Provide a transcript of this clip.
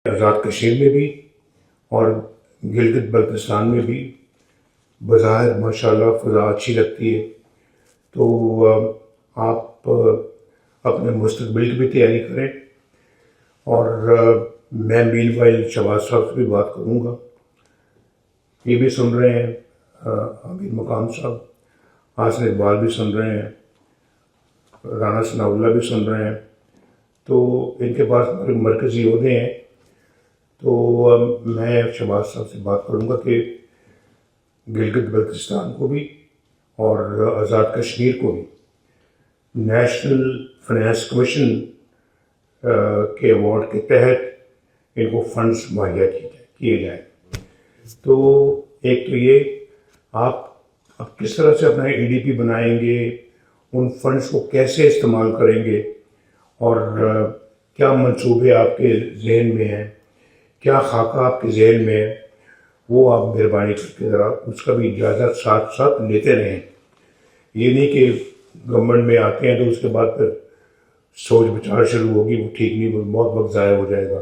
آزاد کشمیر میں بھی اور گلگت بلتستان میں بھی بظاہر ماشاءاللہ فضا اچھی لگتی ہے، تو آپ اپنے مستقبل کی بھی تیاری کریں۔ اور میں مین وائل شہباز صاحب سے بھی بات کروں گا، یہ بھی سن رہے ہیں، امیر مقام صاحب، حسن اقبال بھی سن رہے ہیں، رانا ثناء اللہ بھی سن رہے ہیں، تو ان کے پاس مرکزی عہدے ہیں، تو میں شہباز صاحب سے بات کروں گا کہ گلگت بلتستان کو بھی اور آزاد کشمیر کو بھی نیشنل فنانس کمیشن کے ایوارڈ کے تحت ان کو فنڈز مہیا کیے جائیں۔ تو ایک تو یہ آپ کس طرح سے اپنا ای ڈی پی بنائیں گے، ان فنڈز کو کیسے استعمال کریں گے، اور کیا منصوبے آپ کے ذہن میں ہیں، کیا خاکہ آپ کے ذہن میں ہے، وہ آپ مہربانی کر کے ذرا اس کا بھی اجازت ساتھ ساتھ لیتے رہیں۔ یہ نہیں کہ گورنمنٹ میں آتے ہیں تو اس کے بعد پھر سوچ بچار شروع ہوگی، وہ ٹھیک نہیں، بہت وقت ضائع ہو جائے گا۔